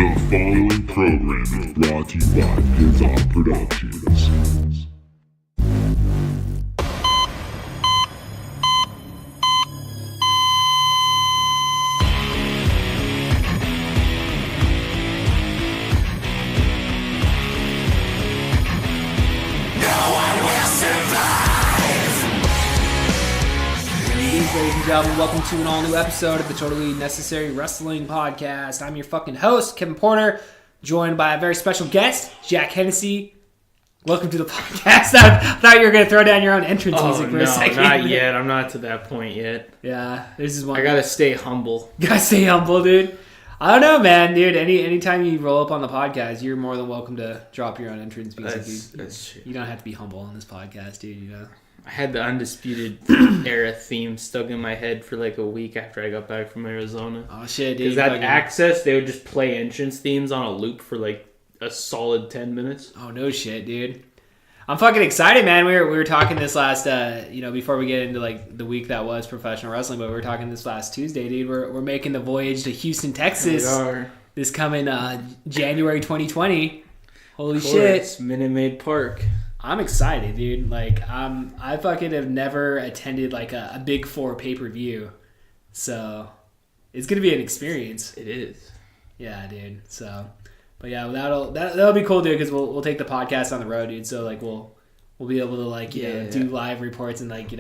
The following program is brought to you by Pizza Productions. Ladies and gentlemen, welcome to an all-new episode of the Totally Necessary Wrestling Podcast. I'm your fucking host, Kevin Porter, joined by a very special guest, Jack Hennessey. Welcome to the podcast. I thought you were going to throw down your own entrance music for a second. No, not yet. I'm not to that point yet. Yeah, this is one. I gotta stay humble. Gotta stay humble, dude. I don't know, man, dude. Anytime you roll up on the podcast, you're more than welcome to drop your own entrance music. That's true. You don't have to be humble on this podcast, dude. You know. I had the Undisputed Era theme stuck in my head for like a week after I got back from Arizona. Oh shit, dude! Because at Access, they would just play entrance themes on a loop for like a solid 10 minutes. Oh no shit, dude! I'm fucking excited, man. We were talking this last, before we get into like the week that was professional wrestling, but we were talking this last Tuesday, dude. We're making the voyage to Houston, Texas. We are. This coming January 2020. Holy shit! Minute Maid Park. I'm excited, dude. Like, I fucking have never attended like a Big Four pay-per-view, so it's gonna be an experience. It is. Yeah, dude. So, but yeah, that'll be cool, dude. Because we'll take the podcast on the road, dude. So like we'll be able to like do live reports and like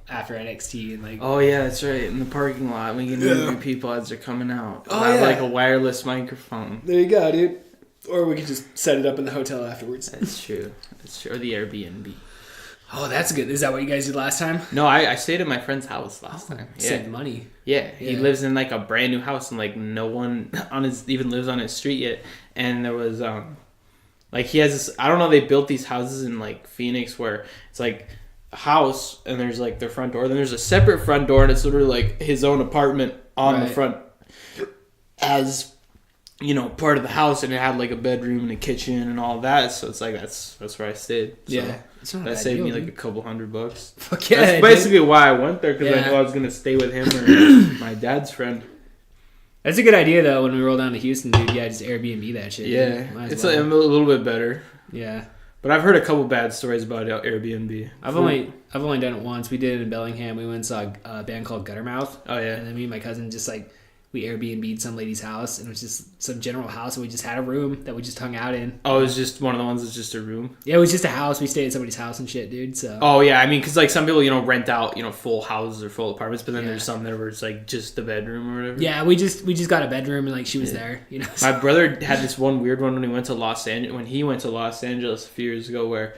after NXT and like. Oh yeah, that's right. In the parking lot, we can interview people as they're coming out. Oh have, yeah. like a wireless microphone. There you go, dude. Or we could just set it up in the hotel afterwards. That's true. Or the Airbnb. Oh, that's good. Is that what you guys did last time? No, I stayed at my friend's house last time. Yeah. Saved money. Yeah, he lives in like a brand new house and like no one even lives on his street yet. And there was like he has this, I don't know, they built these houses in like Phoenix where it's like a house and there's like their front door. Then there's a separate front door and it's literally like his own apartment on the front as part of the house, and it had like a bedroom and a kitchen and all that. So it's like that's where I stayed. So that saved me like a couple $100. Fuck yeah, that's basically why I went there, because I knew I was gonna stay with him or my dad's friend. That's a good idea though. When we roll down to Houston, dude, just Airbnb that shit. Yeah, it's a little bit better. Yeah, but I've heard a couple bad stories about Airbnb. I've only done it once. We did it in Bellingham. We went and saw a band called Guttermouth. Oh yeah, and then me and my cousin just like. We Airbnb'd some lady's house, and it was just some general house, and we just had a room that we just hung out in. Oh, it was just one of the ones that's just a room? Yeah, it was just a house. We stayed at somebody's house and shit, dude. So. Oh, yeah. I mean, because, like, some people, rent out, full houses or full apartments, but then there's some that were just, like, just the bedroom or whatever. Yeah, we just got a bedroom, and, like, she was there, So. My brother had this one weird one when he went to Los Angeles a few years ago, where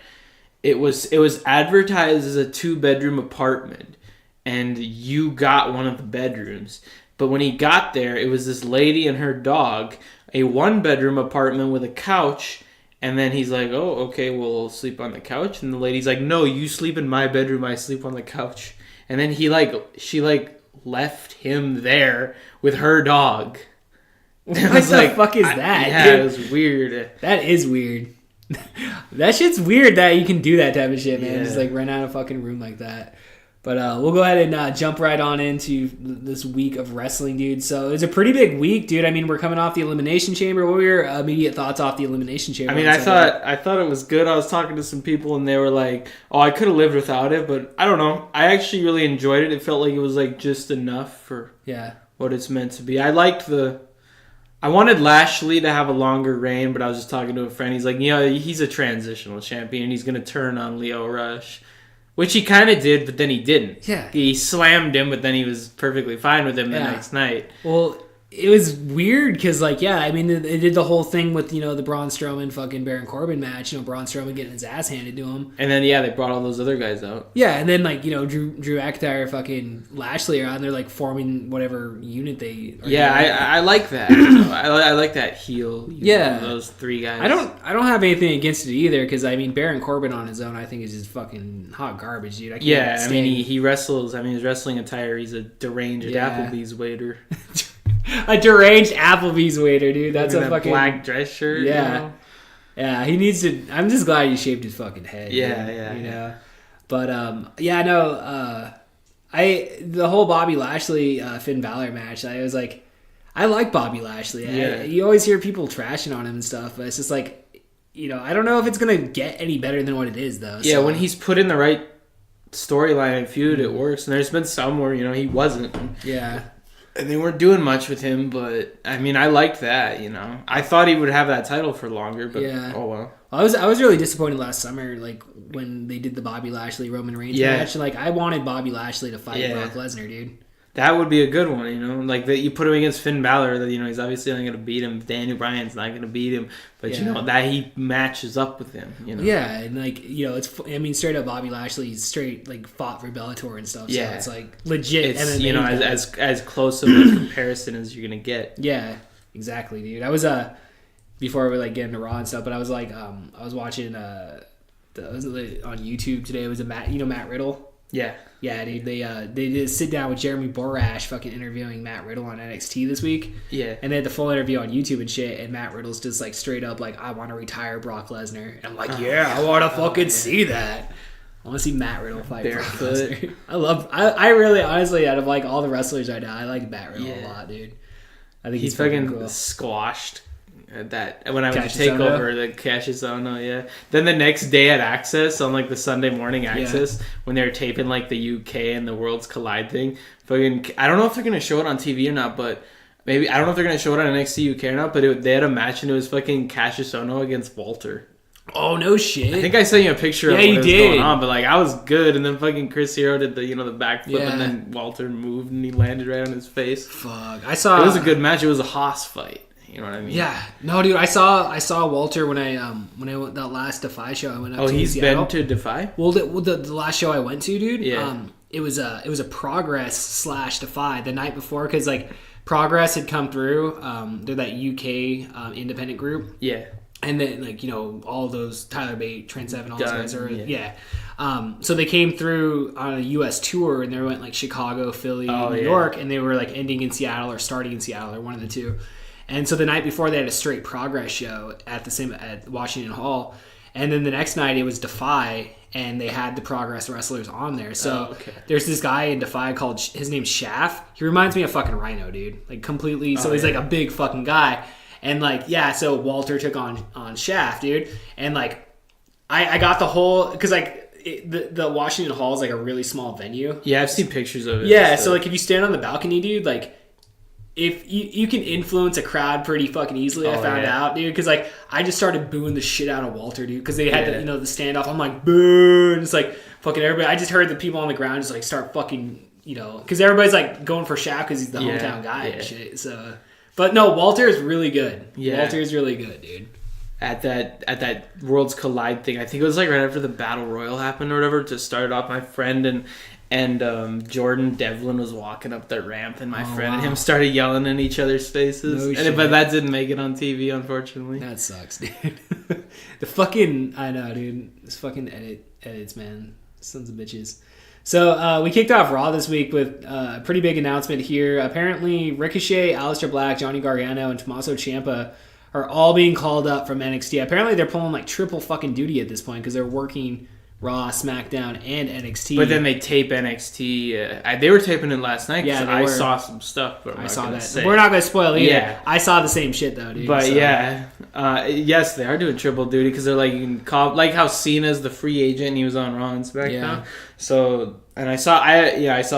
it was advertised as a 2-bedroom apartment, and you got one of the bedrooms. But when he got there, it was this lady and her dog, a 1-bedroom apartment with a couch. And then he's like, oh, okay, we'll sleep on the couch. And the lady's like, no, you sleep in my bedroom, I sleep on the couch. And then she left him there with her dog. What the fuck is that? Yeah, dude? It was weird. That is weird. That shit's weird that you can do that type of shit, man. Yeah. Just like rent out a fucking room like that. But we'll go ahead and jump right on into this week of wrestling, dude. So it's a pretty big week, dude. I mean, we're coming off the Elimination Chamber. What were your immediate thoughts off the Elimination Chamber? I mean, I thought it was good. I was talking to some people, and they were like, "Oh, I could have lived without it," but I don't know. I actually really enjoyed it. It felt like it was like just enough for what it's meant to be. I wanted Lashley to have a longer reign, but I was just talking to a friend. He's like, he's a transitional champion. He's gonna turn on Lio Rush. Which he kind of did, but then he didn't. Yeah. He slammed him, but then he was perfectly fine with him the next night. Well, it was weird because, they did the whole thing with, the Braun Strowman fucking Baron Corbin match. Braun Strowman getting his ass handed to him. And then, they brought all those other guys out. Yeah, and then, Drew McIntyre, fucking Lashley are out, and they're, forming whatever unit they are. Yeah, I like that. I like that heel. Those 3 guys. I don't have anything against it either because, Baron Corbin on his own, I think, is just fucking hot garbage, dude. He wrestles. His wrestling attire, he's a deranged Applebee's waiter. A deranged Applebee's waiter, dude. That's a fucking black dress shirt. Yeah, yeah. He needs to. I'm just glad he shaved his fucking head. Yeah. But the whole Bobby Lashley Finn Balor match. I was like, I like Bobby Lashley. Yeah. You always hear people trashing on him and stuff, but it's just like, I don't know if it's gonna get any better than what it is though. Yeah, so. when he's put in the right storyline and feud, it works. And there's been some where he wasn't. Yeah. And they weren't doing much with him, but I mean, I liked that. I thought he would have that title for longer, but oh well. I was really disappointed last summer, like when they did the Bobby Lashley Roman Reigns match. Like I wanted Bobby Lashley to fight Brock Lesnar, dude. That would be a good one, like that you put him against Finn Balor. That he's obviously not going to beat him. Daniel Bryan's not going to beat him, but that he matches up with him. Yeah, and like straight up Bobby Lashley straight like fought for Bellator and stuff. So it's like legit. It's MMA as close of a comparison as you're going to get. Yeah, exactly, dude. I was before we like get into Raw and stuff, but I was like I was watching on YouTube today. It was a Matt Riddle. Yeah, dude. They did a sit down with Jeremy Borash fucking interviewing Matt Riddle on NXT this week. Yeah. And they had the full interview on YouTube and shit, and Matt Riddle's just like straight up like, I want to retire Brock Lesnar. And I'm like, I want to fucking see that. I want to see Matt Riddle fight Brock Lesnar. I really, honestly, out of like all the wrestlers right now, I like Matt Riddle a lot, dude. I think he's fucking cool. Squashed that when I went to take over the Cassius Ohno, Then the next day at Access on like the Sunday morning Access when they were taping like the UK and the Worlds Collide thing, fucking I don't know if they're gonna show it on TV or not, but maybe I don't know if they're gonna show it on NXT UK or not. But they had a match and it was fucking Cassius Ohno against Walter. Oh no shit! I think I sent you a picture of what was going on, but like I was good, and then fucking Chris Hero did the the backflip, and then Walter moved and he landed right on his face. Fuck! I saw it was a good match. It was a Haas fight. You know what I mean? Yeah. No, dude. I saw Walter when I went that last Defy show. I went up to he's Seattle. been to Defy. Well, the last show I went to, dude. Yeah. It was a Progress / Defy the night before because like Progress had come through. They're that UK independent group. Yeah. And then like all those Tyler Bate, Trent Seven, all those guys are so they came through on a US tour and they went like Chicago, Philly, New York, and they were like ending in Seattle or starting in Seattle or one of the two. And so the night before they had a straight Progress show at Washington Hall, and then the next night it was Defy, and they had the Progress wrestlers on there. So there's this guy in Defy called his name's Shaft. He reminds me of fucking Rhino, dude, like completely. So he's like a big fucking guy, and like so Walter took on Shaft, dude, and like I got the whole because like. The Washington Hall is like a really small venue. Yeah, I've seen pictures of it. Yeah, so like if you stand on the balcony, dude, like. If you can influence a crowd pretty fucking easily, I found out, dude. Because like I just started booing the shit out of Walter, dude. Because they had the standoff. I'm like boo, and it's like fucking everybody. I just heard the people on the ground just like start fucking, because everybody's like going for Shaq because he's the hometown guy and shit. So, but no, Walter is really good. Yeah, Walter is really good, dude. At that Worlds Collide thing, I think it was like right after the Battle Royal happened or whatever. To start off, my friend and Jordan Devlin was walking up the ramp, and my friend and him started yelling in each other's faces. But that didn't make it on TV, unfortunately. That sucks, dude. The fucking I know, dude. This fucking edits, man. Sons of bitches. So we kicked off Raw this week with a pretty big announcement here. Apparently, Ricochet, Aleister Black, Johnny Gargano, and Tommaso Ciampa are all being called up from NXT. Apparently, they're pulling like triple fucking duty at this point because they're working Raw, SmackDown, and NXT. But then they tape NXT. They were taping it last night. Yeah, I saw some stuff. But I saw that. We're not going to spoil either. Yeah. I saw the same shit though, dude. But yes, they are doing triple duty because they're like you can call like how Cena's the free agent. And he was on Raw and SmackDown. Yeah. So and I saw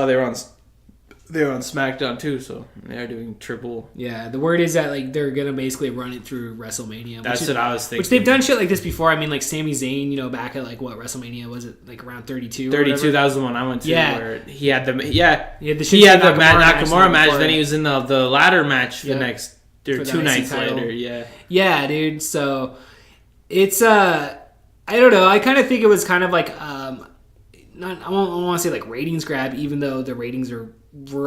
they were on SmackDown too, so they are doing triple. Yeah, the word is that like they're gonna basically run it through WrestleMania. That's what I was thinking. Which they've done shit like this before. I mean, like Sami Zayn, back at like what WrestleMania was it like around 32? 32, that was the one I went to. Yeah, where he had the Nakamura match. Then he was in the ladder match the next or 2 nights later. Yeah, dude. So it's I don't know. I kind of think it was kind of like I don't want to say like ratings grab, even though the ratings were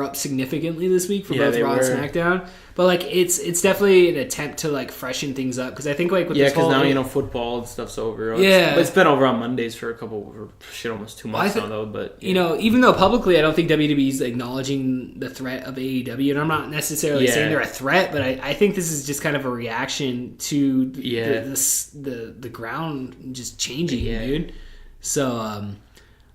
up significantly this week for both Raw and SmackDown. But like it's definitely an attempt to like freshen things up because I think like with this whole now football and stuff's over. It's been over on Mondays for almost 2 months now though. But even though publicly I don't think WWE's acknowledging the threat of AEW, and I'm not necessarily saying they're a threat, but I think this is just kind of a reaction to the ground just changing, dude. So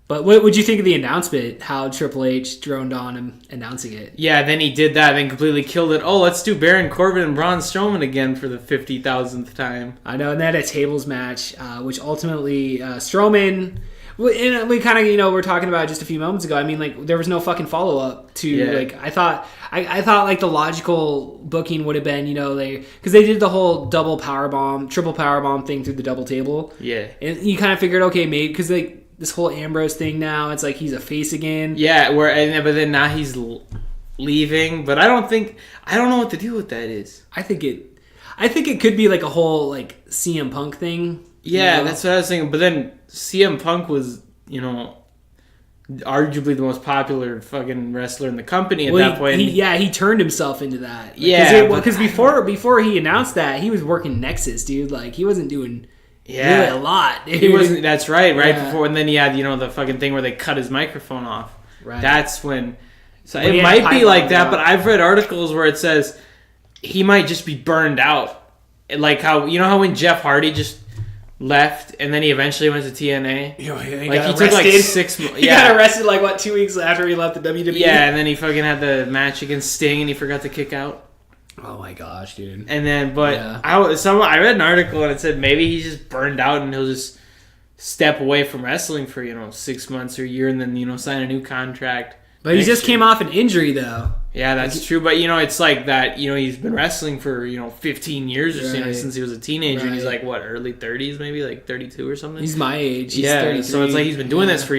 But what would you think of the announcement? How Triple H droned on him announcing it? Yeah, then he did that, then completely killed it. Oh, let's do Baron Corbin and Braun Strowman again for the 50,000th time. I know, and they had a tables match, which ultimately Strowman. And we kind of, we're talking about just a few moments ago. I mean, like, there was no fucking follow up to like. I thought like the logical booking would have been, because they did the whole double powerbomb, triple powerbomb thing through the double table. Yeah, and you kind of figured, okay, maybe because like. This whole Ambrose thing now, it's like he's a face again. Yeah, but then now he's leaving. But I don't know what the deal with that is. I think it could be like a whole like CM Punk thing. Yeah, that's what I was thinking. But then CM Punk was, arguably the most popular fucking wrestler in the company at that point. He turned himself into that. Like, yeah, because before he announced that, he was working Nexus, dude. Like he wasn't doing. Yeah, really a lot. Dude. He wasn't. That's right before, and then he had the fucking thing where they cut his microphone off. Right. That's when. So it might be like that, but I've read articles where it says he might just be burned out, like how how when Jeff Hardy just left and then he eventually went to TNA. He took like 6 months. He got arrested like 2 weeks after he left the WWE. Yeah, and then he fucking had the match against Sting and he forgot to kick out. Oh my gosh, dude! And then, I read an article and it said maybe he's just burned out and he'll just step away from wrestling for 6 months or a year and then sign a new contract. But he just came off an injury though. Yeah, that's true. But it's like that. He's been wrestling for 15 years or something since he was a teenager, and he's like early 30s, maybe like 32 or something. He's my age. He's 33. So it's like he's been doing this for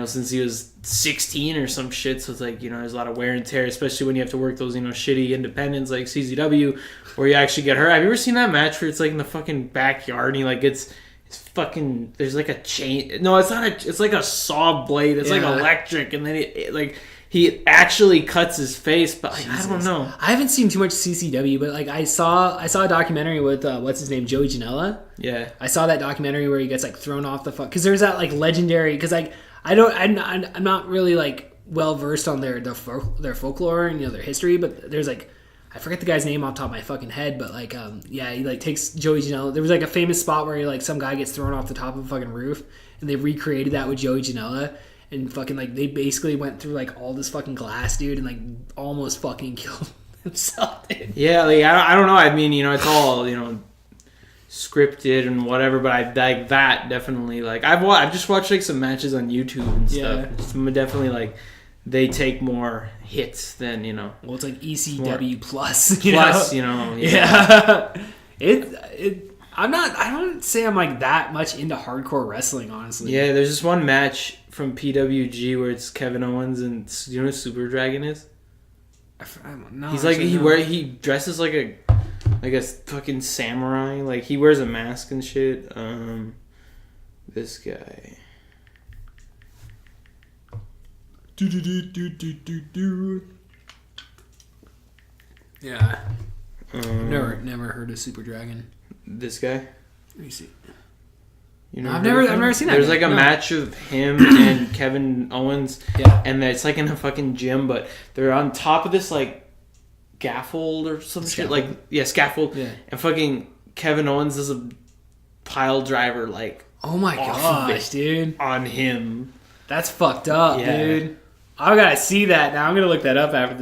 since he was 16 or some shit. So it's like, there's a lot of wear and tear, especially when you have to work those, shitty independents like CZW where you actually get hurt. Have you ever seen that match where it's like in the fucking backyard and he like gets his fucking, there's like a chain. No, it's not it's like a saw blade. It's like electric. And then he actually cuts his face, but I don't know. I haven't seen too much CCW, but like I saw a documentary with what's his name, Joey Janela. Yeah. I saw that documentary where he gets like thrown off the because there's that like legendary, because like I'm not really like well versed on their folklore and their history, but there's like I forget the guy's name off the top of my fucking head, but like he like takes Joey Janela. There was like a famous spot where like some guy gets thrown off the top of a fucking roof, and they recreated that with Joey Janela, and fucking like they basically went through like all this fucking glass, dude, and like almost fucking killed himself, dude. Yeah, like I don't know. I mean, it's all scripted and whatever, but I like that definitely. Like I've just watched like some matches on YouTube and stuff. It's definitely like they take more hits than Well, it's like ECW plus. Yeah. I don't say I'm like that much into hardcore wrestling, honestly. Yeah, there's this one match from PWG where it's Kevin Owens and do you know who Super Dragon is? I don't know. He's like he dresses like a fucking samurai. Like he wears a mask and shit. This guy. Yeah. Never heard of Super Dragon. This guy. Let me see. I've never seen that. There's like a match of him and Kevin Owens. Yeah. And it's like in a fucking gym, but they're on top of this like scaffold or some shit. Like scaffold. Yeah. And fucking Kevin Owens is a pile driver like. Oh my gosh, dude. On him. That's fucked up, dude. I gotta see that now. I'm gonna look that up after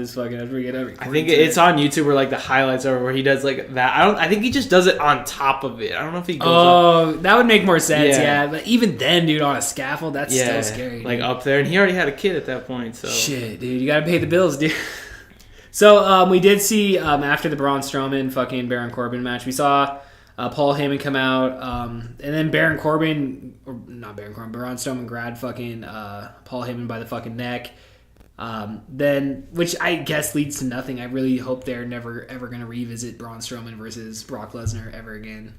we get over. I think it's on YouTube where like the highlights are where he does like that. I think he just does it on top of it. I don't know if he goes. Oh, that would make more sense. Yeah. But even then, dude, on a scaffold, that's still scary. Like dude. up there, and he already had a kid at that point. So shit, dude, you gotta pay the bills, dude. So we did see after the Braun Strowman fucking Baron Corbin match, we saw Paul Heyman come out, and then Braun Strowman grabbed fucking Paul Heyman by the fucking neck. Then, which I guess leads to nothing. I really hope they're never ever going to revisit Braun Strowman versus Brock Lesnar ever again.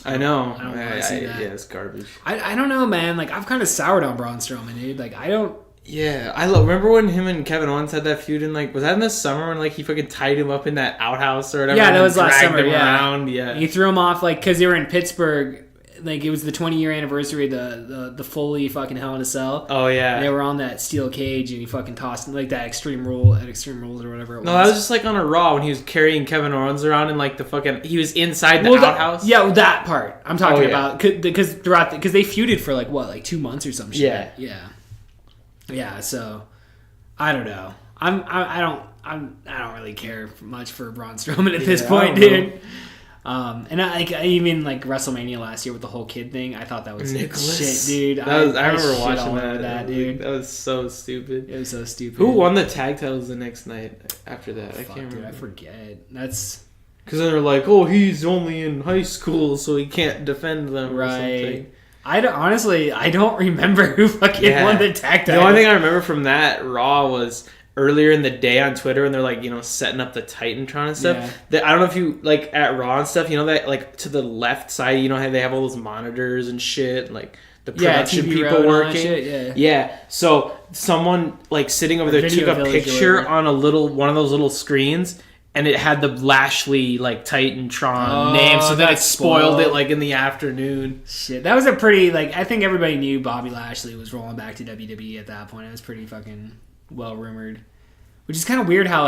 I know. I don't want to see that. Yeah, it's garbage. I don't know, man. Like I've kind of soured on Braun Strowman, dude. Like I don't. Yeah, remember when him and Kevin Owens had that feud in like, was that in the summer when like he fucking tied him up in that outhouse or whatever? Yeah, that was last summer. Around? Yeah, he threw him off like because they were in Pittsburgh. like it was the 20-year anniversary of the Foley fucking Hell in a Cell. Oh yeah. And they were on that steel cage and he fucking tossed like that Extreme Rules or whatever it was. No, that was just like on a Raw when he was carrying Kevin Owens around in like the fucking. He was inside the outhouse. That part I'm talking about because because they feuded for like 2 months or some shit. Yeah. So I don't know. I don't really care much for Braun Strowman at this point, dude. And I even like WrestleMania last year with the whole kid thing. I thought that was Nicholas. shit, dude. I remember watching that, dude. That was so stupid. It was so stupid. Who won the tag titles the next night after that? I can't remember. Dude, I forget. That's because they're like, oh, he's only in high school, so he can't defend them, right? Or something. I don't remember who fucking won the tag title. The only thing I remember from that Raw was earlier in the day on Twitter when they're like, setting up the Titantron and stuff. I don't know if you like at Raw and stuff, that like to the left side, how they have all those monitors and shit, like the production people working. Yeah. So someone like sitting over there took a picture on one of those little screens. And it had the Lashley like Titantron name, so then it spoiled it like in the afternoon. Shit, that was a pretty I think everybody knew Bobby Lashley was rolling back to WWE at that point. It was pretty fucking well rumored, which is kind of weird how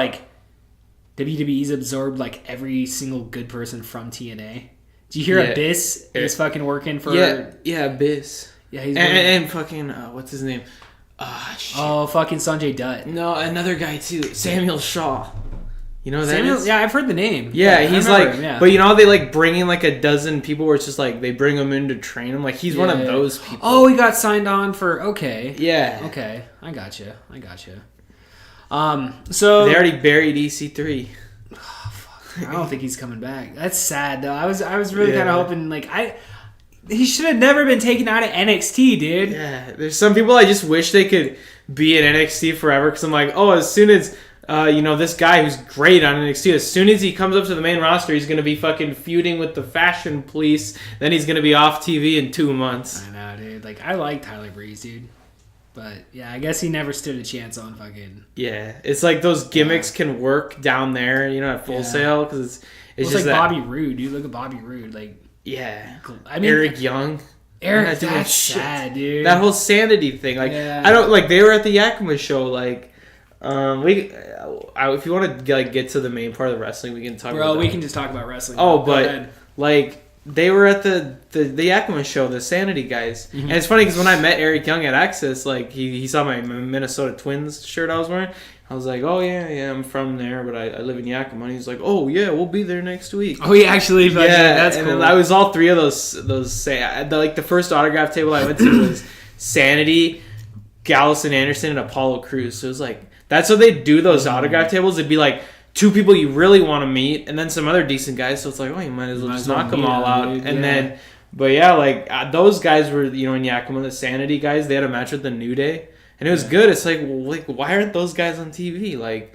WWE's absorbed every single good person from TNA. Did you hear Abyss is fucking working for? Yeah, Abyss. Yeah, he's and fucking what's his name? Shit. Oh, fucking Sanjay Dutt. No, another guy too, Samuel Shaw. You know who that is? Yeah, I've heard the name. Yeah, he's him, but they bring in a dozen people where it's just they bring him in to train him. He's one of those people. Oh, he got signed on for Yeah. Okay, I gotcha. So they already buried EC3. Oh, fuck. I don't think he's coming back. That's sad though. I was really kind of hoping he should have never been taken out of NXT, dude. Yeah, there's some people I just wish they could be in NXT forever because I'm like, as soon as. This guy who's great on NXT, as soon as he comes up to the main roster, he's going to be fucking feuding with the fashion police. Then he's going to be off TV in 2 months. I know, dude. I like Tyler Breeze, dude. But, yeah, I guess he never stood a chance on fucking... Yeah, it's those gimmicks can work down there, at Full Sail, because it's just Bobby Roode, dude. Look at Bobby Roode. Eric Young. Eric, that's sad, dude. That whole sanity thing. I don't... they were at the Yakima show, if you want to get to the main part of the wrestling, we can talk about that. We can just talk about wrestling. Oh, but they were at the Yakima show, the Sanity guys. Mm-hmm. And it's funny because when I met Eric Young at Access, he saw my Minnesota Twins shirt I was wearing. I was like, oh yeah, I'm from there, but I live in Yakima. And he's like, oh yeah, we'll be there next week. Oh yeah, actually, that's cool. And I was all three of those the first autograph table I went to was Sanity, Gallus and Anderson, and Apollo Crews. So it was that's how they do those autograph tables. It'd be 2 people you really want to meet, and then some other decent guys. So it's you might as well just knock them all out. Dude, and then, but yeah, those guys were in Yakima, the Sanity guys. They had a match with the New Day, and it was good. It's why aren't those guys on TV?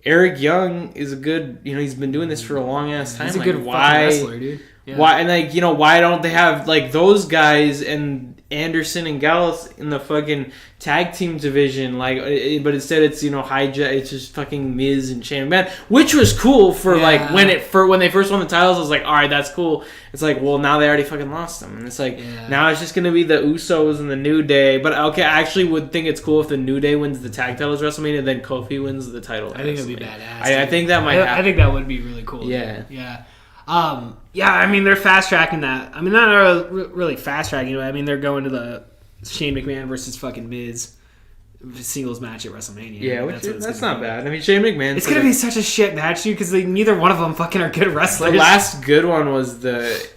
Eric Young is a good. He's been doing this for a long ass time. He's a good wrestler, dude. Yeah. Why and why don't they have those guys and Anderson and Gallus in the fucking tag team division, but instead it's it's just fucking Miz and Shane McMahon, which was cool for when they first won the titles. I was like, all right, that's cool. It's well, now they already fucking lost them, and it's now it's just gonna be the Usos and the New Day. But okay, I actually would think it's cool if the New Day wins the tag titles WrestleMania, and then Kofi wins the title. I think it'd be badass. I think that might happen. I think that would be really cool. Yeah, yeah. I mean, they're fast tracking that. I mean, not really fast tracking. I mean, they're going to the Shane McMahon versus fucking Miz singles match at WrestleMania. Yeah, that's not bad. I mean, Shane McMahon. It's gonna be such a shit match, dude, because neither one of them fucking are good wrestlers. The last good one was the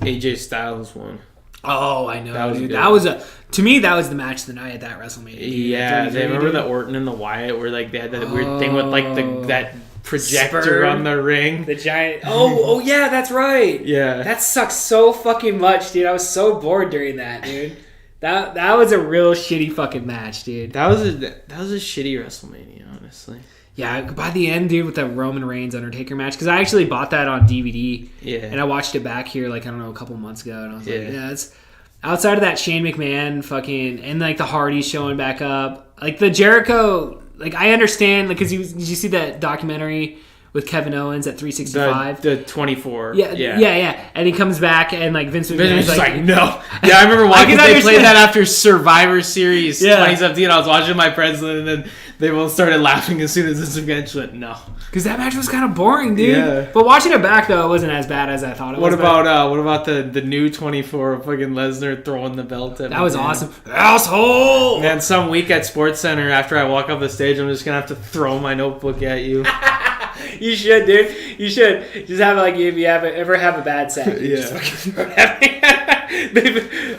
AJ Styles one. Oh, I know, dude. That was to me, that was the match of the night at that WrestleMania. Yeah, they remember the Orton and the Wyatt where they had that weird thing with that projector Spur, on the ring. The giant. Oh yeah, that's right. Yeah. That sucks so fucking much, dude. I was so bored during that, dude. That was a real shitty fucking match, dude. That was a shitty WrestleMania, honestly. Yeah, by the end, dude, with the Roman Reigns Undertaker match, because I actually bought that on DVD. Yeah. And I watched it back here, a couple months ago, and I was it's outside of that Shane McMahon fucking and the Hardys showing back up, the Jericho. I understand, because did you see that documentary with Kevin Owens at 365. The 24. Yeah. And he comes back and like Vince McMahon's like, no. Yeah, I remember watching they played that after Survivor Series 2017. I was watching my friends and then they both started laughing as soon as this match went, no. Because that match was kind of boring, dude. Yeah. But watching it back, though, it wasn't as bad as I thought it was. What about the new 24 of fucking Lesnar throwing the belt at me? That was awesome. Asshole! Man, some week at SportsCenter, after I walk off the stage, I'm just going to have to throw my notebook at you. You should, dude. You should. Just have like if you ever have a bad set. Just fucking throw it at me.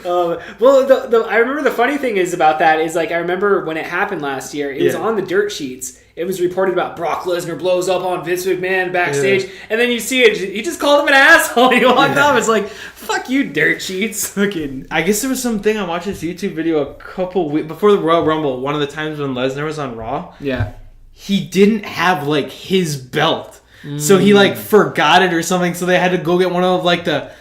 Well, I remember the funny thing is about that is like I remember when it happened last year, it was on the dirt sheets. It was reported about Brock Lesnar blows up on Vince McMahon backstage, and then you see it. He just called him an asshole. He walked off. It's like, fuck you, dirt sheets. Fucking. I guess there was something. I watched this YouTube video a couple weeks before the Royal Rumble. One of the times when Lesnar was on Raw, he didn't have like his belt, so he like forgot it or something. So they had to go get one of like the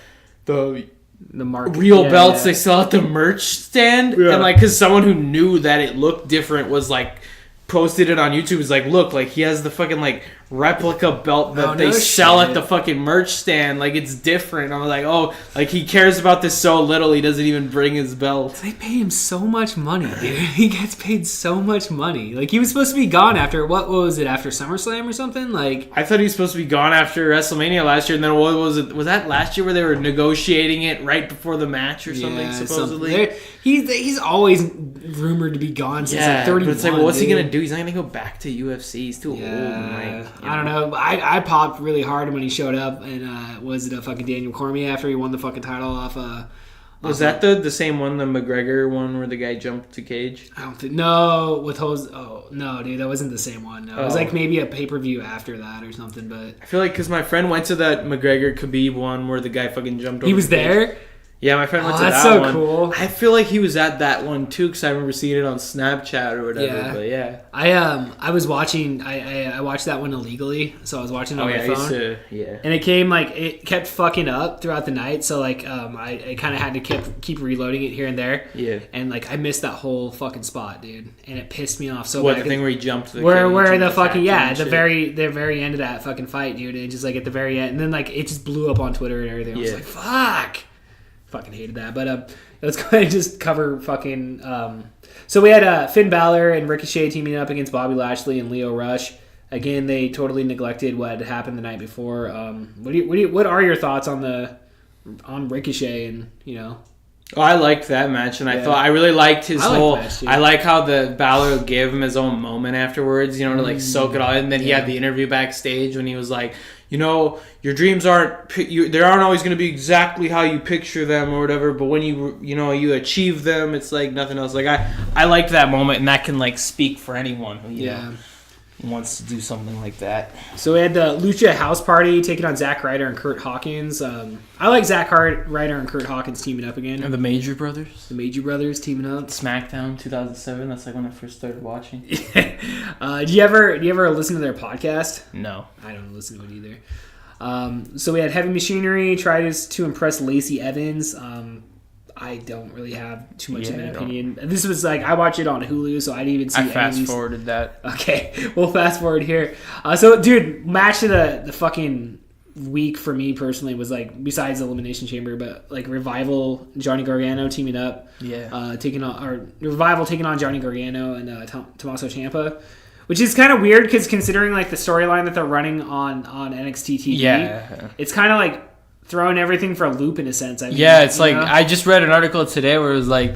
market. Real belts they sell at the merch stand, and like because someone who knew that it looked different was like. Posted it on YouTube. It's like, look, like he has the fucking like replica belt that they sell at the fucking merch stand. Like it's different. I was like, oh, like he cares about this so little, he doesn't even bring his belt. They pay him so much money, dude. He gets paid so much money. Like he was supposed to be gone after what was it after SummerSlam or something? Like I thought he was supposed to be gone after WrestleMania last year, and then what was it? Was that last year where they were negotiating it right before the match or something? Supposedly, he's always rumored to be gone since like 31. But it's like, well, what's he gonna do? He's not gonna go back to UFC. He's too old. And like, I don't know. I popped really hard when he showed up, and was it a fucking Daniel Cormier after he won the fucking title off? Was that the same one, the McGregor one, where the guy jumped to cage? I don't think. No, with Jose. Oh no, dude, that wasn't the same one. No, it was like maybe a pay-per-view after that or something. But I feel like because my friend went to that McGregor Khabib one where the guy fucking jumped over. He was there. Yeah, my friend went to that one. That's so cool. I feel like he was at that one too because I remember seeing it on Snapchat or whatever. Yeah. But yeah, I was watching. I watched that one illegally, so I was watching it on my phone. And it kept fucking up throughout the night. So like I kind of had to keep reloading it here and there. Yeah. And like I missed that whole fucking spot, dude, and it pissed me off so bad. What, the thing where he jumped? Where the fucking the very end of that fucking fight, dude, and just like at the very end, and then like it just blew up on Twitter and everything. I was like, fuck. Fucking hated that, but let's go ahead and just cover fucking. So we had Finn Balor and Ricochet teaming up against Bobby Lashley and Lio Rush. Again, they totally neglected what had happened the night before. What are your thoughts on Ricochet and Oh, I liked that match, and I really liked his whole. I like how the Balor gave him his own moment afterwards, to like soak it all in. And then he had the interview backstage when he was like, your dreams they aren't always going to be exactly how you picture them or whatever, but when you achieve them, it's like nothing else. Like I liked that moment, and that can like speak for anyone who wants to do something like that. So we had the Lucha House Party taking on Zack Ryder and Kurt Hawkins. I like Zack Ryder and Kurt Hawkins teaming up again. And the Major Brothers. The Major Brothers teaming up. Smackdown 2007. That's like when I first started watching. Do you ever listen to their podcast? No, I don't listen to it either. So we had Heavy Machinery try to impress Lacey Evans. I don't really have too much of an opinion. This was like I watched it on Hulu, so I didn't even see. I fast forwarded that. Okay, we'll fast forward here. So, dude, match of the fucking week for me personally was like besides Elimination Chamber, but like Revival, Johnny Gargano teaming up. Revival taking on Johnny Gargano and Tommaso Ciampa. Which is kind of weird because considering like the storyline that they're running on NXT TV, it's kind of like throwing everything for a loop in a sense. I mean, it's like I just read an article today where it was like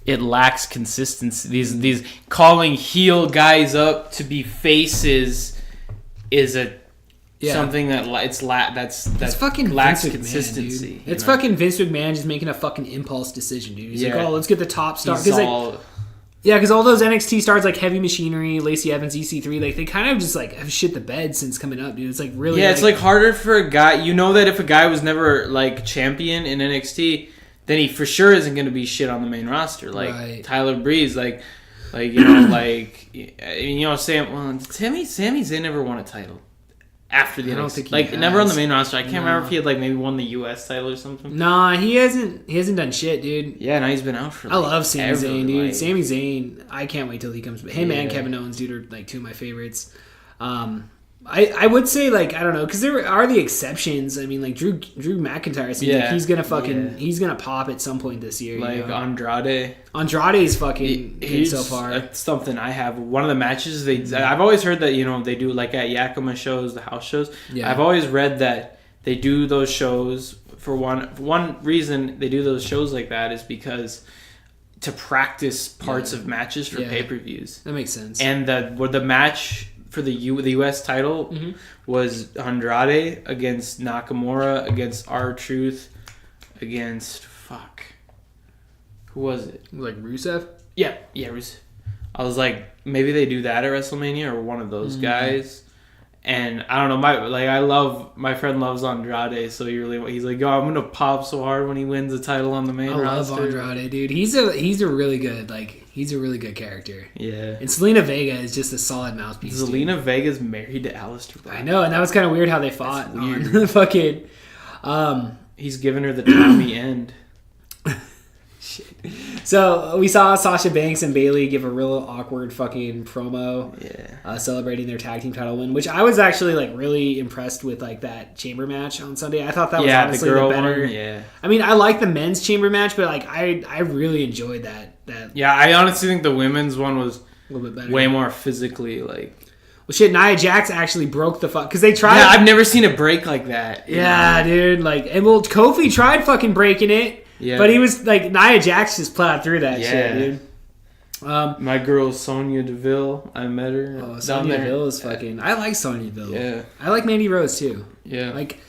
it lacks consistency. These calling heel guys up to be faces is something that that's fucking lacks Vince consistency. McMahon, it's fucking Vince McMahon just making a fucking impulse decision, dude. He's like, oh, let's get the top star. Because all those NXT stars like Heavy Machinery, Lacey Evans, EC3, like they kind of just like have shit the bed since coming up, dude. It's like really it's like harder for a guy. You know that if a guy was never like champion in NXT, then he for sure isn't going to be shit on the main roster. Like Tyler Breeze, Sami Zayn never won a title. After the NXT. I don't think he has. Never on the main roster. I can't remember if he had like maybe won the US title or something. Nah, he hasn't done shit, dude. Yeah, now he's been out for I love Sami Zayn, dude. Sami Zayn, I can't wait till he comes back. Him and Kevin Owens, dude, are like two of my favorites. I would say, like, I don't know, because there are the exceptions. I mean, like, Drew McIntyre seems like he's gonna he's gonna pop at some point this year. Like, you know? Andrade's fucking good so far. That's something I have. One of the matches I've always heard that, you know, they do, like, at Yakima shows, the house shows. Yeah. I've always read that they do those shows for one reason. They do those shows like that is because to practice parts of matches for pay-per-views. That makes sense. And the match for the U.S. title was Andrade against Nakamura against R-Truth against who was it? Like Rusev? Yeah, Rusev. I was like, maybe they do that at WrestleMania or one of those guys. And I don't know, my friend loves Andrade, so he's like, I'm gonna pop so hard when he wins the title on the main roster. I love Andrade, dude. He's a really good character. Yeah. And Zelina Vega is just a solid mouthpiece. Zelina Vega's married to Aleister Black. I know, and that was kind of weird how they fought. That's weird. Fucking. He's giving her the Tommy end. Shit. So we saw Sasha Banks and Bayley give a real awkward fucking promo, celebrating their tag team title win, which I was actually like really impressed with, like that chamber match on Sunday. I thought that was honestly the better. One, yeah. I mean, I like the men's chamber match, but like I really enjoyed that. Yeah, I honestly think the women's one was a little bit better, way more physically like. Well, shit, Nia Jax actually broke the fuck because they tried. Yeah, I've never seen a break like that. Yeah, dude. Like, and well, Kofi tried fucking breaking it. Yeah. But he was like, Nia Jax just plowed through that shit, dude. My girl Sonya Deville, I met her. Oh, Sonya Deville is fucking. I like Sonya Deville. Yeah. I like Mandy Rose too. Yeah. Like,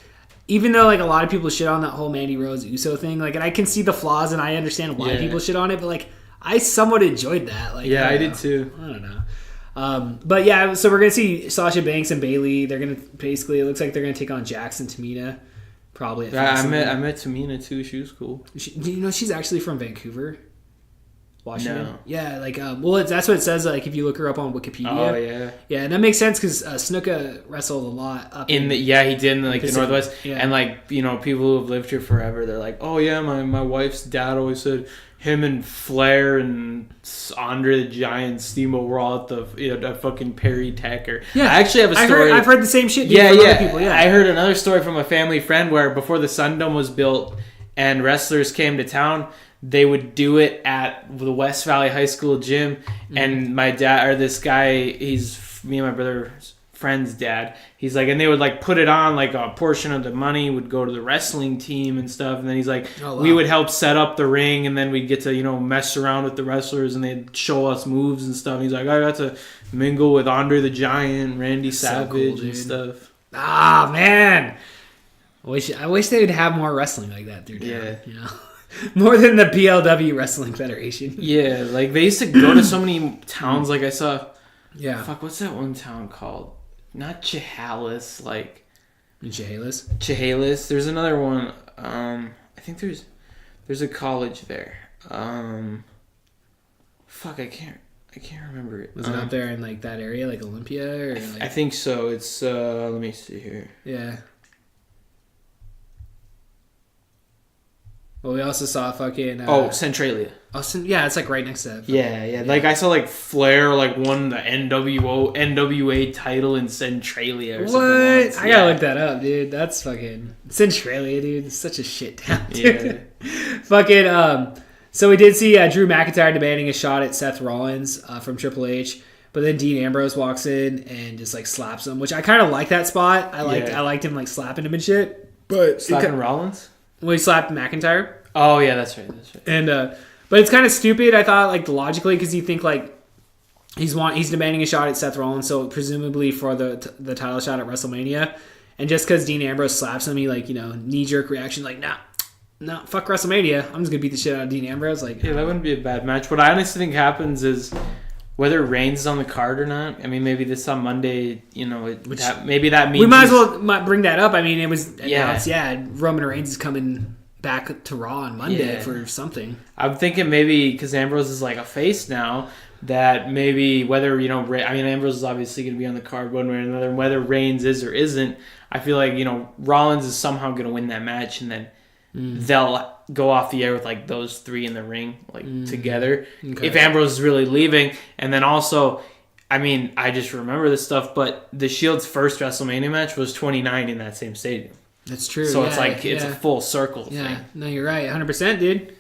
even though like a lot of people shit on that whole Mandy Rose Uso thing, like, and I can see the flaws and I understand why people shit on it, but like, I somewhat enjoyed that. Like, I did too. I don't know. But yeah, so we're gonna see Sasha Banks and Bayley. They're gonna basically, it looks like they're gonna take on Jax and Tamina. Probably. I met Tamina too. She was cool. Do you know she's actually from Vancouver, Washington? No. Yeah, like that's what it says. Like if you look her up on Wikipedia. Oh yeah. Yeah, and that makes sense because Snuka wrestled a lot up he did in like the Northwest, and like people who have lived here forever, they're like, oh yeah, my wife's dad always said him and Flair and Andre the Giant Steamboat were all at the fucking Perry Tech. I actually have a story. I've heard the same shit. From other people. Yeah, I heard another story from a family friend where before the Sun Dome was built and wrestlers came to town, they would do it at the West Valley High School gym. And my dad, or this guy, he's me and my brother's friend's dad, he's like, and they would like put it on, like a portion of the money would go to the wrestling team and stuff, and then he's like, we would help set up the ring, and then we'd get to mess around with the wrestlers, and they'd show us moves and stuff. And he's like, I got to mingle with Andre the Giant, Randy Savage, and stuff. Ah, man, I wish they would have more wrestling like that through town. More than the PLW Wrestling Federation. Yeah, like they used to go to so many towns. Like I saw, what's that one town called? Not Chehalis, like Chehalis. There's another one. I think there's a college there. I can't remember it. Was it up there in like that area, like Olympia, or like... I think so. It's let me see here. Yeah. Well, we also saw fucking... Centralia. Yeah, it's like right next to that. Yeah. Like I saw like Flair like won the NWA title in Centralia or something. What? I gotta look that up, dude. That's fucking... Centralia, dude. It's such a shit town, dude. Yeah. Fucking... So we did see Drew McIntyre demanding a shot at Seth Rollins from Triple H. But then Dean Ambrose walks in and just like slaps him, which I kind of like that spot. I liked him like slapping him and shit. But slapping Rollins? Well, he slapped McIntyre. Oh yeah, that's right. And but it's kind of stupid. I thought like logically because you think like he's demanding a shot at Seth Rollins, so presumably for the title shot at WrestleMania, and just because Dean Ambrose slaps him, he like knee jerk reaction like nah, fuck WrestleMania. I'm just gonna beat the shit out of Dean Ambrose. Like that wouldn't be a bad match. What I honestly think happens is whether Reigns is on the card or not. I mean, maybe this on Monday. Maybe that means we might as well bring that up. I mean, it was announced. Yeah, Roman Reigns is coming back to Raw on Monday for something. I'm thinking maybe because Ambrose is like a face now, that maybe whether Ambrose is obviously going to be on the card one way or another, and whether Reigns is or isn't, I feel like Rollins is somehow going to win that match, and then they'll go off the air with like those three in the ring together. Okay. If Ambrose is really leaving, and then also I mean, I just remember this stuff, but the Shield's first WrestleMania match was 29 in that same stadium. That's true. So it's like, it's a full circle thing. No, you're right. 100%, dude.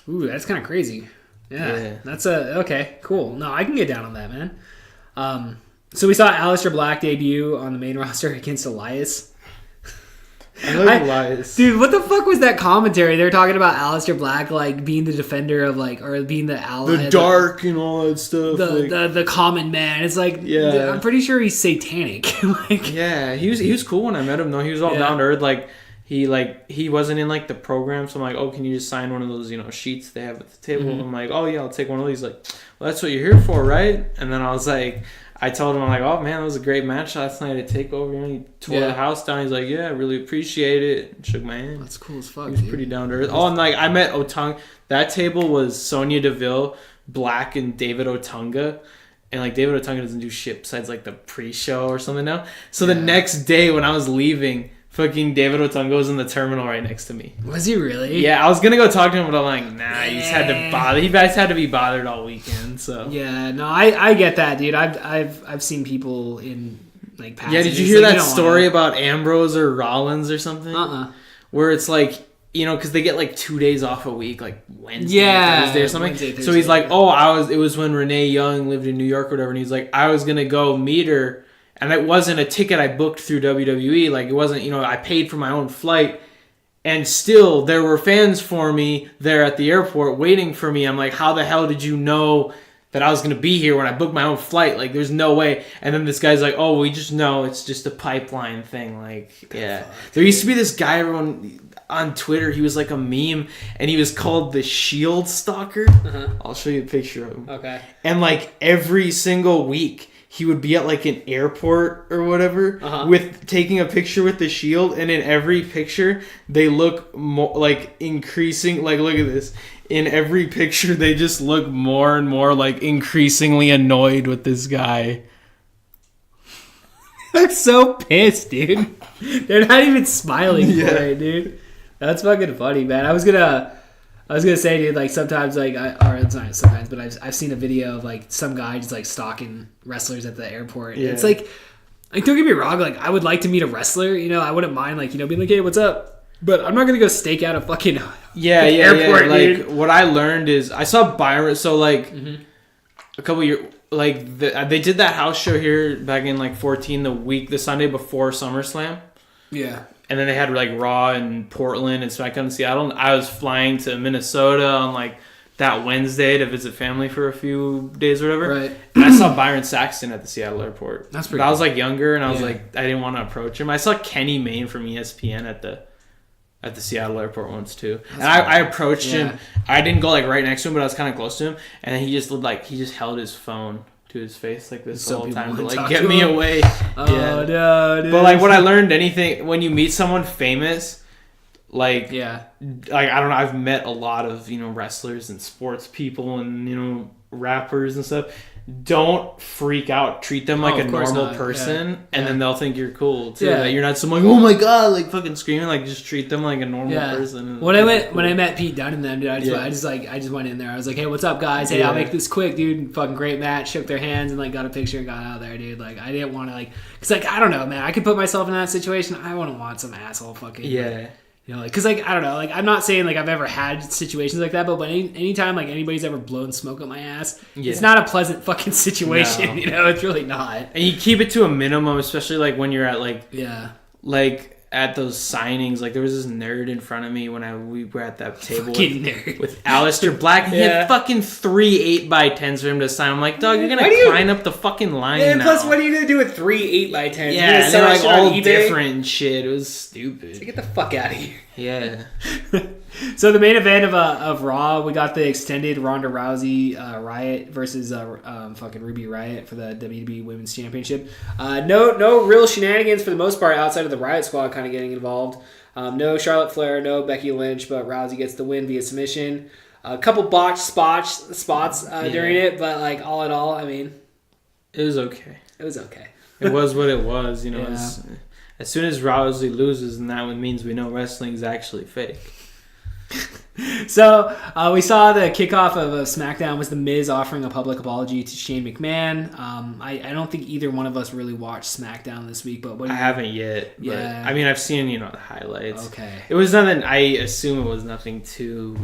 Ooh, that's kind of crazy. Yeah. That's okay, cool. No, I can get down on that, man. So we saw Aleister Black debut on the main roster against Elias. I love Elias. Dude, what the fuck was that commentary? They were talking about Aleister Black, like, being the defender of, like, or being the ally. The dark and all that stuff. The common man. It's like, I'm pretty sure he's satanic. Like, yeah, he was cool when I met him, though. He was all down to earth. He wasn't in, like, the program, so I'm like, oh, can you just sign one of those, sheets they have at the table? I'm like, oh, yeah, I'll take one of these. Like, well, that's what you're here for, right? And then I was like... I told him, I'm like, oh, man, that was a great match last night at TakeOver. He tore the house down. He's like, yeah, I really appreciate it. And shook my hand. That's cool as fuck, He was pretty down to earth. Oh, and, like, I met Otunga. That table was Sonya Deville, Black, and David Otunga. And, like, David Otunga doesn't do shit besides, like, the pre-show or something now. So the next day when I was leaving, fucking David Otunga was in the terminal right next to me. Was he really? Yeah, I was going to go talk to him, but I'm like, nah, he just had to bother. You guys had to be bothered all weekend, so. Yeah, no, I get that, dude. I've seen people in, like, past. Yeah, did you hear that story about Ambrose or Rollins or something? Where it's like, because they get, like, 2 days off a week, like Wednesday, Thursday or something. Wednesday, Thursday, so he's like, it was when Renee Young lived in New York or whatever, and he's like, I was going to go meet her. And it wasn't a ticket I booked through WWE. Like, it wasn't, I paid for my own flight. And still, there were fans for me there at the airport waiting for me. I'm like, how the hell did you know that I was going to be here when I booked my own flight? Like, there's no way. And then this guy's like, oh, we just know it's just a pipeline thing. Like, yeah. There used to be this guy on Twitter. He was like a meme. And he was called the Shield Stalker. I'll show you a picture of him. Okay. And, like, every single week... he would be at like an airport or whatever with taking a picture with the Shield, and in every picture they look more like increasing. Like, look at this. In every picture they just look more and more like increasingly annoyed with this guy. They're so pissed, dude. They're not even smiling for it, dude. That's fucking funny, man. I was gonna say, dude, like, sometimes, like, it's not sometimes, but I've seen a video of, like, some guy just, like, stalking wrestlers at the airport. Yeah. It's like, don't get me wrong, like, I would like to meet a wrestler, I wouldn't mind, like, being like, hey, what's up? But I'm not going to go stake out a fucking airport, dude. Like, what I learned is, I saw Byron, so, like, a couple years, like, they did that house show here back in, like, 14, the Sunday before SummerSlam. Yeah. And then they had, like, Raw in Portland and Smackdown in Seattle. And I was flying to Minnesota on, like, that Wednesday to visit family for a few days or whatever. Right. And I saw Byron Saxton at the Seattle airport. That's pretty cool. I was, like, younger, and I was, like, I didn't want to approach him. I saw Kenny Mayne from ESPN at the Seattle airport once, too. That's and I approached him. I didn't go, like, right next to him, but I was kind of close to him. And then he just looked like he just held his phone to his face like this the whole time to, like, get me away. No, dude. But, like, when I learned anything, when you meet someone famous, like, I don't know, I've met a lot of, wrestlers and sports people and, rappers and stuff. Don't freak out. Treat them like a normal person, and then they'll think you're cool too. Like, you're not someone, oh my god, like, fucking screaming. Like, just treat them like a normal person. When I met Pete Dunne and them, dude, I just went in there. I was like, hey, what's up, guys? Hey, I'll make this quick, dude. Fucking great match. Shook their hands and, like, got a picture and got out of there, dude. Like, I didn't want to, like, cause, like, I don't know, man. I could put myself in that situation. I wouldn't want some asshole fucking like, cause, like, I don't know, like, I'm not saying, like, I've ever had situations like that, but anytime, like, anybody's ever blown smoke up my ass, it's not a pleasant fucking situation, it's really not. And you keep it to a minimum, especially, like, when you're at, like, like, at those signings. Like, there was this nerd in front of me when we were at that table with Aleister Black. He had fucking 3 8x10s for him to sign. I'm like, dog, you're gonna climb up the fucking line now. Plus, what are you gonna do with 3 8x10s? Yeah, and they're, like, all different shit. It was stupid. So get the fuck out of here. Yeah. So the main event of Raw, we got the extended Ronda Rousey Riot versus fucking Ruby Riot for the WWE Women's Championship. No real shenanigans for the most part outside of the Riot Squad kind of getting involved. No Charlotte Flair, no Becky Lynch, but Rousey gets the win via submission. A couple botched spots during it, but, like, all in all, I mean, it was okay. It was okay. It was what it was, As soon as Rousey loses, and that means we know wrestling is actually fake. So we saw the kickoff of a SmackDown was The Miz offering a public apology to Shane McMahon. I don't think either one of us really watched SmackDown this week, but I haven't yet. But, Yeah. I mean, I've seen the highlights. Okay. It was nothing. I assume it was nothing too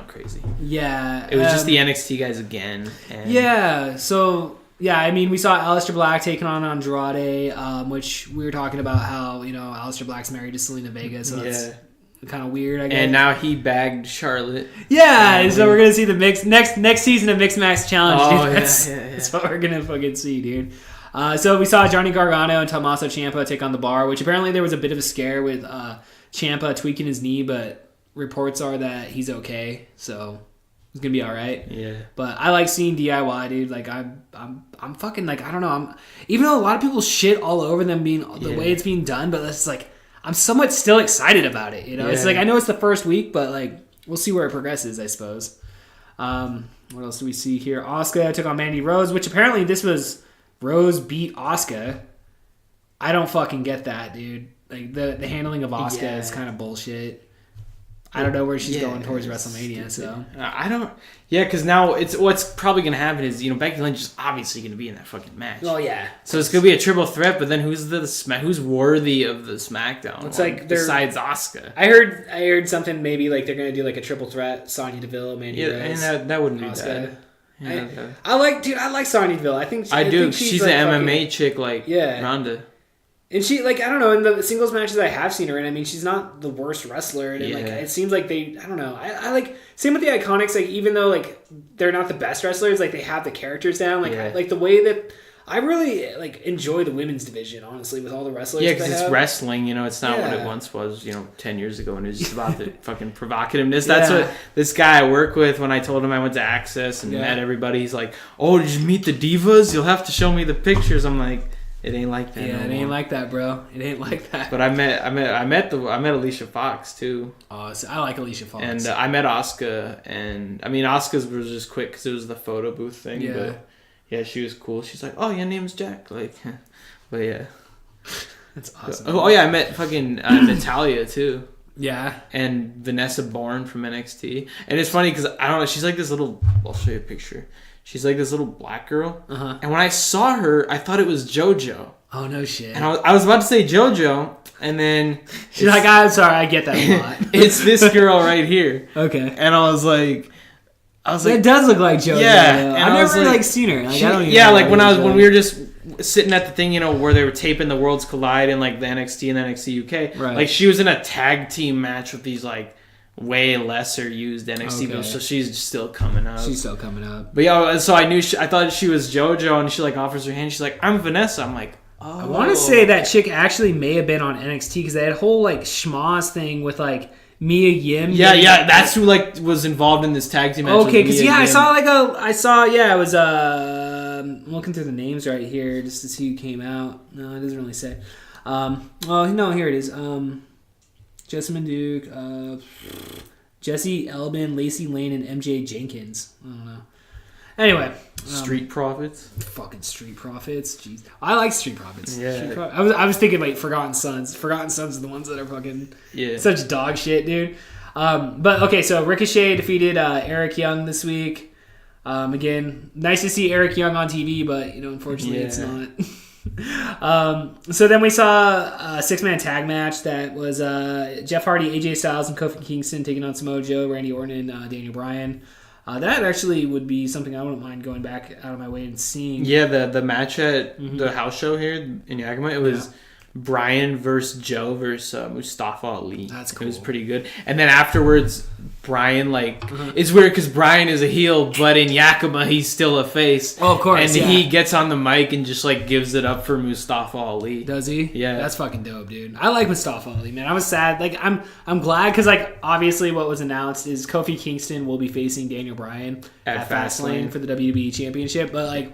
crazy. Yeah. It was just the NXT guys again. And Yeah. So. Yeah, I mean, we saw Aleister Black taking on Andrade, which we were talking about how, Aleister Black's married to Selena Vega, so that's kind of weird, I guess. And now he bagged Charlotte. Yeah, so we're going to see the next season of Mixed Match Challenge. Oh, dude. yeah. That's what we're going to fucking see, dude. So we saw Johnny Gargano and Tommaso Ciampa take on The Bar, which apparently there was a bit of a scare with Ciampa tweaking his knee, but reports are that he's okay, so it's gonna be all right. Yeah. But I like seeing DIY, dude. Like I'm fucking like I don't know. Even though a lot of people shit all over them being the way it's being done, but it's like I'm somewhat still excited about it. It's like I know it's the first week, but like we'll see where it progresses, I suppose. What else do we see here? Asuka took on Mandy Rose, which apparently this was Rose beat Asuka. I don't fucking get that, dude. Like the handling of Asuka is kind of bullshit. I don't know where she's going towards WrestleMania, so I don't. Yeah, because now what's probably gonna happen is Becky Lynch is obviously gonna be in that fucking match. Oh yeah. So it's gonna be a triple threat, but then who's worthy of the SmackDown? It's like besides Asuka. I heard something maybe like they're gonna do like a triple threat: Sonya Deville, Mandy Rose, and that wouldn't be Asuka. bad. Yeah, I like Sonya Deville. I think she's like an MMA chick like Ronda. And she, like, I don't know, in the singles matches I have seen her in, I mean, she's not the worst wrestler. And, like, it seems like I don't know. I like, same with the Iconics, like, even though, like, they're not the best wrestlers, like, they have the characters down. Like, like the way that, I really, like, enjoy the women's division, honestly, with all the wrestlers. Yeah, because it's wrestling, it's not what it once was, 10 years ago, and it was just about the fucking provocativeness. That's what this guy I work with, when I told him I went to Access and met everybody, he's like, oh, did you meet the divas? You'll have to show me the pictures. I'm like... It ain't like that. Yeah, it ain't like that, bro. It ain't like that. But I met Alicia Fox too. Oh, so I like Alicia Fox. And I met Asuka, and I mean Asuka's was just quick because it was the photo booth thing. Yeah. But yeah, she was cool. She's like, "Oh, your name's Jack." Like, but yeah, that's awesome. Oh yeah, I met fucking Natalia too. Yeah. And Vanessa Bourne from NXT, and it's funny because I don't know. She's like this little. I'll show you a picture. She's like this little black girl. Uh-huh. And when I saw her, I thought it was JoJo. Oh, no shit. And I was about to say JoJo, and then... She's like, I'm sorry, I get that a lot. It's this girl right here. Okay. And I was like... It does look like JoJo. Yeah. I've never like seen her. Like, I don't even know like when we were just sitting at the thing, where they were taping the Worlds Collide in like the NXT and NXT UK. Right. Like she was in a tag team match with these like way lesser used NXT people, so she's still coming up. She's still coming up. But yeah, so I thought she was JoJo, and she like offers her hand. She's like, "I'm Vanessa." I'm like, "Oh." I want to say that chick actually may have been on NXT because they had a whole like schmoz thing with like Mia Yim. Yeah, that's who like was involved in this tag team match. Okay, because I saw it was I'm looking through the names right here just to see who came out. No, it doesn't really say. Here it is. Jessamine Duke, Jesse Elbin, Lacey Lane, and MJ Jenkins. I don't know. Anyway. Street Profits. Fucking Street Profits. Jeez. I like Street Profits. Yeah. I was thinking like Forgotten Sons. Forgotten Sons are the ones that are fucking such dog shit, dude. But okay, so Ricochet defeated Eric Young this week. Again, nice to see Eric Young on TV, but unfortunately it's not. So then we saw a 6-man tag match that was Jeff Hardy, AJ Styles, and Kofi Kingston taking on Samoa Joe, Randy Orton, and Daniel Bryan. That actually would be something I wouldn't mind going back out of my way and seeing. Yeah, the match at the house show here in Yakima, it was Bryan versus Joe versus Mustafa Ali. That's cool. It was pretty good. And then afterwards, Bryan it's weird because Bryan is a heel, but in Yakima he's still a face. Oh, of course. And he gets on the mic and just like gives it up for Mustafa Ali. Does he? Yeah, that's fucking dope, dude. I like Mustafa Ali, man. I was sad. Like I'm glad because like obviously what was announced is Kofi Kingston will be facing Daniel Bryan at Fastlane for the WWE Championship, but like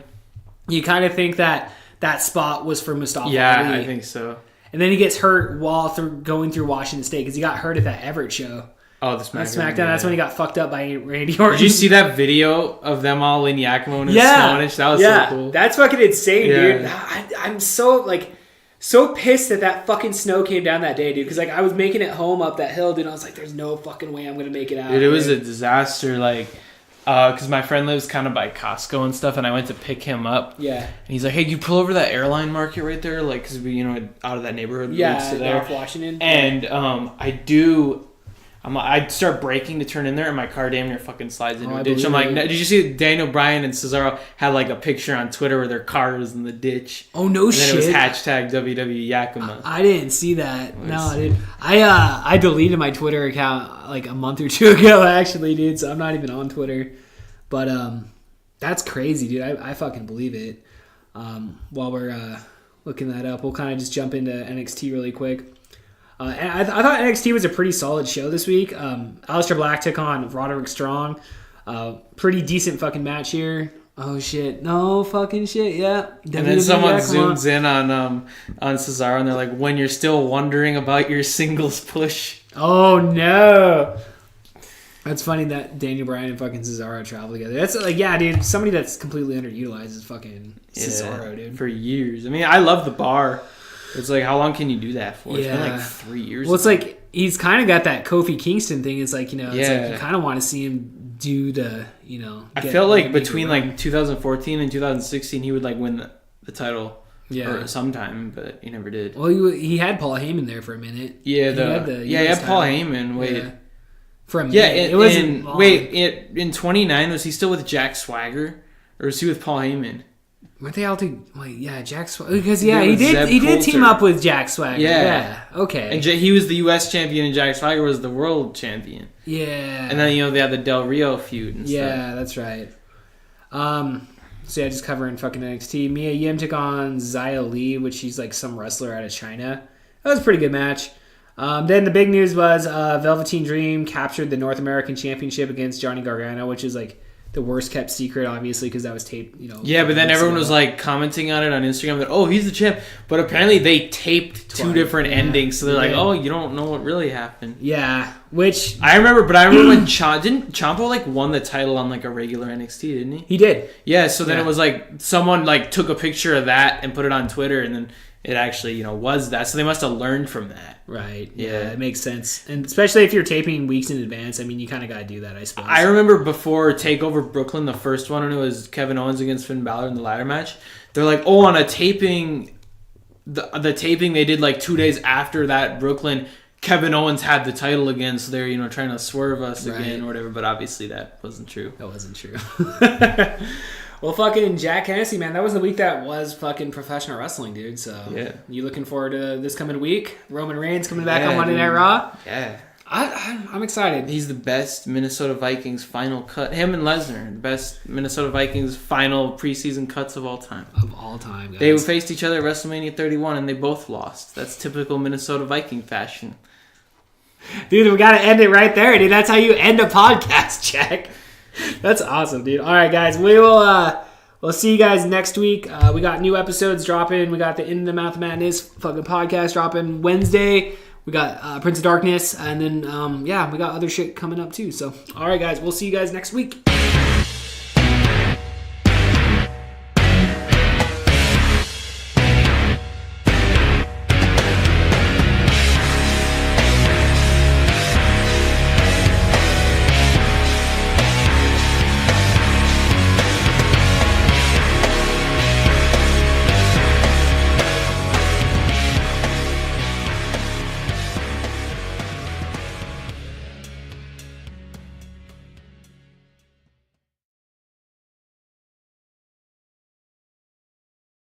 you kind of think that spot was for Mustafa Ali. Yeah, I think so. And then he gets hurt while going through Washington State because he got hurt at that Everett show. Oh, the SmackDown. That's when he got fucked up by Randy Orton. Did you see that video of them all in Yakima and Stonehenge? That was so cool. That's fucking insane, dude. I'm so so pissed that fucking snow came down that day, dude. Because like I was making it home up that hill, dude. And I was like, "There's no fucking way I'm gonna make it out." Dude, it was a disaster. Like, because my friend lives kind of by Costco and stuff, and I went to pick him up. Yeah. And he's like, "Hey, you pull over that airline market right there, like, because we, out of that neighborhood. Yeah, there. North Washington. And I'd start braking to turn in there, and my car damn near fucking slides into a ditch. I'm like, did you see Daniel Bryan and Cesaro had like a picture on Twitter where their car was in the ditch? Oh no, and shit! And it was hashtag WWE Yakima. I didn't see that. No, I didn't. I deleted my Twitter account like a month or two ago, actually, dude. So I'm not even on Twitter. But that's crazy, dude. I fucking believe it. While we're looking that up, we'll kind of just jump into NXT really quick. And I thought NXT was a pretty solid show this week. Aleister Black took on Roderick Strong. Pretty decent fucking match here. Oh shit! No fucking shit. Yeah. And then someone zooms in on Cesaro, and they're like, "When you're still wondering about your singles push." Oh no! That's funny that Daniel Bryan and fucking Cesaro travel together. That's like, yeah, dude. Somebody that's completely underutilized is fucking Cesaro, dude. For years. I mean, I love the bar. It's like, how long can you do that for? It's been like 3 years. Well, it's like he's kind of got that Kofi Kingston thing. It's like, it's like you kind of want to see him do the, I felt like between like 2014 and 2016, he would like win the title or sometime, but he never did. Well, he had Paul Heyman there for a minute. Yeah, he had Paul Heyman. Wait. Yeah. For a minute. It wasn't long. In 29, was he still with Jack Swagger? Or was he with Paul Heyman? Weren't they all Jack Swagger? Because he did team up with Jack Swagger. Yeah. Okay. And he was the U.S. champion, and Jack Swagger was the world champion. Yeah. And then they had the Del Rio feud and stuff. Yeah, that's right. So yeah, just covering fucking NXT. Mia Yim took on Xia Li, which she's like some wrestler out of China. That was a pretty good match. Then the big news was Velveteen Dream captured the North American Championship against Johnny Gargano, which is like the worst kept secret, obviously, because that was taped, Yeah, but then everyone was like commenting on it on Instagram that, oh, he's the champ. But apparently they taped two different endings, so they're like, oh, you don't know what really happened. Yeah, which I remember when didn't Ciampa like won the title on like a regular NXT, didn't he? He did. Yeah, so then it was like someone like took a picture of that and put it on Twitter, and then it actually, was that. So they must have learned from that. Right. Yeah, it makes sense. And especially if you're taping weeks in advance, I mean, you kind of got to do that, I suppose. I remember before TakeOver Brooklyn, the first one, when it was Kevin Owens against Finn Balor in the ladder match, they're like, oh, on a taping, the taping they did like 2 days after that Brooklyn, Kevin Owens had the title again, so they're, trying to swerve us again or whatever, but obviously that wasn't true. That wasn't true. Well, fucking Jack Hennessey, man, that was the week that was fucking professional wrestling, dude. So, you looking forward to this coming week? Roman Reigns coming back on Monday Night Raw? Yeah. I'm excited. He's the best Minnesota Vikings final cut. Him and Lesnar, the best Minnesota Vikings final preseason cuts of all time. Of all time, guys. They faced each other at WrestleMania 31, and they both lost. That's typical Minnesota Viking fashion. Dude, we got to end it right there, dude. That's how you end a podcast, Jack. That's awesome, dude. All right, guys. We'll see you guys next week. We got new episodes dropping. We got the In the Mouth of Madness fucking podcast dropping Wednesday. We got Prince of Darkness. And then, we got other shit coming up, too. So, all right, guys. We'll see you guys next week.